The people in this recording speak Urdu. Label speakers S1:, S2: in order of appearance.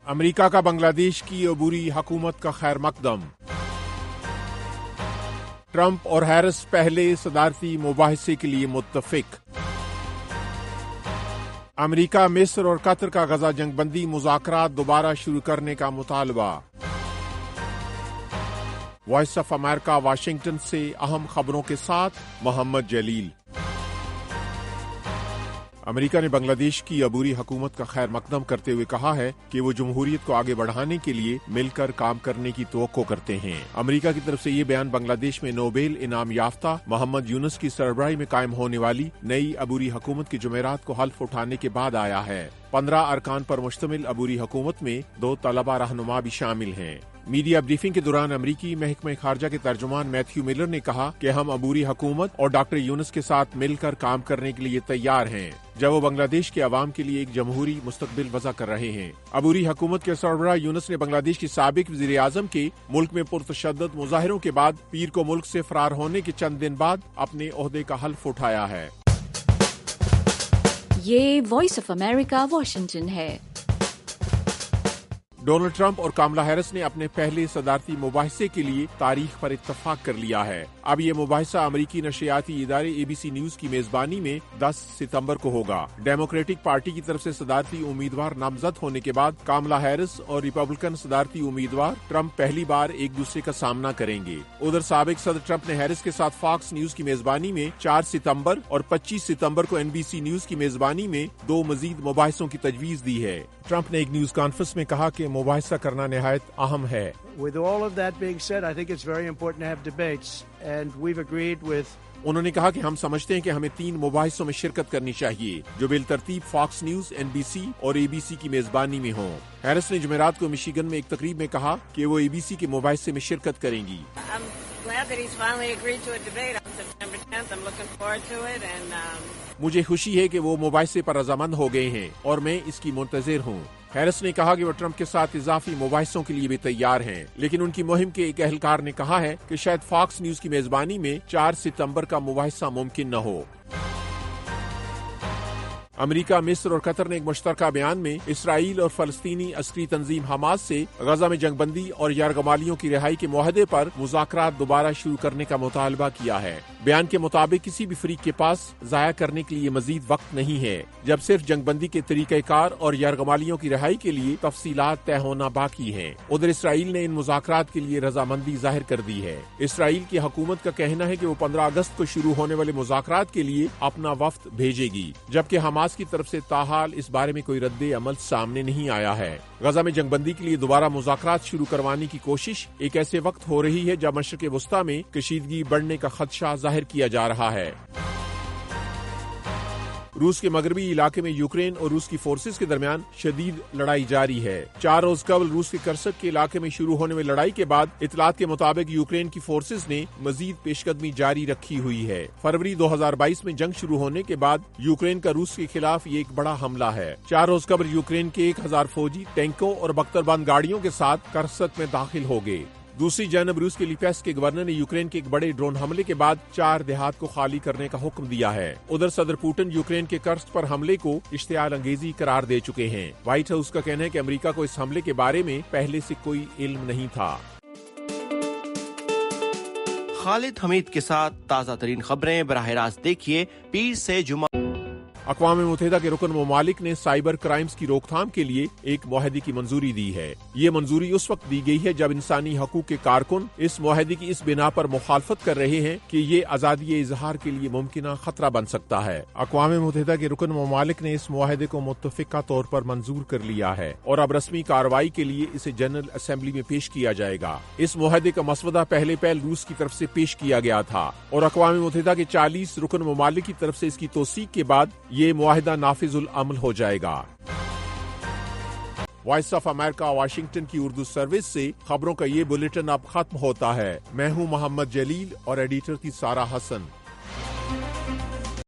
S1: امریکہ کا بنگلہ دیش کی عبوری حکومت کا خیر مقدم۔ ٹرمپ اور ہیرس پہلے صدارتی مباحثے کے لیے متفق۔ امریکہ، مصر اور قطر کا غزہ جنگ بندی مذاکرات دوبارہ شروع کرنے کا مطالبہ۔ وائس آف امریکہ واشنگٹن سے اہم خبروں کے ساتھ محمد جلیل۔ امریکہ نے بنگلہ دیش کی عبوری حکومت کا خیر مقدم کرتے ہوئے کہا ہے کہ وہ جمہوریت کو آگے بڑھانے کے لیے مل کر کام کرنے کی توقع کرتے ہیں۔ امریکہ کی طرف سے یہ بیان بنگلہ دیش میں نوبیل انعام یافتہ محمد یونس کی سربراہی میں قائم ہونے والی نئی عبوری حکومت کے جمعرات کو حلف اٹھانے کے بعد آیا ہے۔ 15 ارکان پر مشتمل عبوری حکومت میں 2 طلبہ رہنما بھی شامل ہیں۔ میڈیا بریفنگ کے دوران امریکی محکمہ خارجہ کے ترجمان میتھیو ملر نے کہا کہ ہم عبوری حکومت اور ڈاکٹر یونس کے ساتھ مل کر کام کرنے کے لیے تیار ہیں، جب وہ بنگلہ دیش کے عوام کے لیے ایک جمہوری مستقبل وضع کر رہے ہیں۔ عبوری حکومت کے سربراہ یونس نے بنگلہ دیش کے سابق وزیر اعظم کے ملک میں پرتشدد مظاہروں کے بعد پیر کو ملک سے فرار ہونے کے چند دن بعد اپنے عہدے کا حلف اٹھایا ہے۔
S2: یہ وائس آف امریکہ واشنگٹن ہے۔
S1: ڈونلڈ ٹرمپ اور کاملا ہیرس نے اپنے پہلے صدارتی مباحثے کے لیے تاریخ پر اتفاق کر لیا ہے۔ اب یہ مباحثہ امریکی نشریاتی ادارے ABC نیوز کی میزبانی میں 10 ستمبر کو ہوگا۔ ڈیموکریٹک پارٹی کی طرف سے صدارتی امیدوار نامزد ہونے کے بعد کاملا ہیرس اور ریپبلکن صدارتی امیدوار ٹرمپ پہلی بار ایک دوسرے کا سامنا کریں گے۔ ادھر سابق صدر ٹرمپ نے ہیرس کے ساتھ فاکس نیوز کی میزبانی میں 4 ستمبر اور 25 ستمبر کو NBC نیوز کی میزبانی میں 2 مزید مباحثوں کی تجویز دی ہے۔ ٹرمپ نے ایک نیوز کانفرنس میں کہا کہ مباحثہ کرنا نہایت اہم ہے۔
S3: With all of that being said, I think it's very important to have debates, and we've agreed with
S1: انہوں نے کہا کہ ہم سمجھتے ہیں کہ ہمیں 3 مباحثوں میں شرکت کرنی چاہیے جو بالترتیب فاکس نیوز، NBC اور ABC کی میزبانی میں ہوں۔ ہیرس نے جمعرات کو مشیگن میں ایک تقریب میں کہا کہ وہ ABC کے مباحثے میں شرکت کریں گی۔ مجھے خوشی ہے کہ وہ مباحثے پر رضامند ہو گئے ہیں اور میں اس کی منتظر ہوں۔ ہیرس نے کہا کہ وہ ٹرمپ کے ساتھ اضافی مباحثوں کے لیے بھی تیار ہیں، لیکن ان کی مہم کے ایک اہلکار نے کہا ہے کہ شاید فاکس نیوز کی میزبانی میں 4 ستمبر کا مباحثہ ممکن نہ ہو۔ امریکہ، مصر اور قطر نے ایک مشترکہ بیان میں اسرائیل اور فلسطینی عسکری تنظیم حماس سے غزہ میں جنگ بندی اور یرغمالیوں کی رہائی کے معاہدے پر مذاکرات دوبارہ شروع کرنے کا مطالبہ کیا ہے۔ بیان کے مطابق کسی بھی فریق کے پاس ضائع کرنے کے لیے مزید وقت نہیں ہے، جب صرف جنگ بندی کے طریقہ کار اور یرغمالیوں کی رہائی کے لیے تفصیلات طے ہونا باقی ہیں۔ ادھر اسرائیل نے ان مذاکرات کے لیے رضامندی ظاہر کر دی ہے۔ اسرائیل کی حکومت کا کہنا ہے کہ وہ 15 اگست کو شروع ہونے والے مذاکرات کے لیے اپنا وفد بھیجے گی، جبکہ حماس کی طرف سے تاحال اس بارے میں کوئی رد عمل سامنے نہیں آیا ہے۔ غزہ میں جنگ بندی کے لیے دوبارہ مذاکرات شروع کروانے کی کوشش ایک ایسے وقت ہو رہی ہے جب مشرق وسطی میں کشیدگی بڑھنے کا خدشہ ظاہر کیا جا رہا ہے۔ روس کے مغربی علاقے میں یوکرین اور روس کی فورسز کے درمیان شدید لڑائی جاری ہے۔ 4 روز قبل روس کے کرسک کے علاقے میں شروع ہونے والی لڑائی کے بعد اطلاعات کے مطابق یوکرین کی فورسز نے مزید پیش قدمی جاری رکھی ہوئی ہے۔ فروری 2022 میں جنگ شروع ہونے کے بعد یوکرین کا روس کے خلاف یہ ایک بڑا حملہ ہے۔ 4 روز قبل یوکرین کے 1000 فوجی ٹینکوں اور بختر بند گاڑیوں کے ساتھ کرسک میں داخل ہو گئے۔ دوسری جانب روس کے لیپیسک کے گورنر نے یوکرین کے ایک بڑے ڈرون حملے کے بعد 4 دیہات کو خالی کرنے کا حکم دیا ہے۔ ادھر صدر پوٹن یوکرین کے کرسک پر حملے کو اشتعال انگیزی قرار دے چکے ہیں۔ وائٹ ہاؤس کا کہنا ہے کہ امریکہ کو اس حملے کے بارے میں پہلے سے کوئی علم نہیں تھا۔
S4: خالد حمید کے ساتھ تازہ ترین خبریں براہ راست دیکھیے پیر سے جمعہ۔
S1: اقوام متحدہ کے رکن ممالک نے سائبر کرائمز کی روک تھام کے لیے ایک معاہدے کی منظوری دی ہے۔ یہ منظوری اس وقت دی گئی ہے جب انسانی حقوق کے کارکن اس معاہدے کی اس بنا پر مخالفت کر رہے ہیں کہ یہ آزادی اظہار کے لیے ممکنہ خطرہ بن سکتا ہے۔ اقوام متحدہ کے رکن ممالک نے اس معاہدے کو متفقہ طور پر منظور کر لیا ہے اور اب رسمی کارروائی کے لیے اسے جنرل اسمبلی میں پیش کیا جائے گا۔ اس معاہدے کا مسودہ پہلے روس کی طرف سے پیش کیا گیا تھا اور اقوام متحدہ کے 40 رکن ممالک کی طرف سے اس کی توثیق کے بعد یہ معاہدہ نافذ العمل ہو جائے گا۔ وائس آف امریکہ واشنگٹن کی اردو سروس سے خبروں کا یہ بلیٹن اب ختم ہوتا ہے۔ میں ہوں محمد جلیل اور ایڈیٹر تھی سارہ حسن۔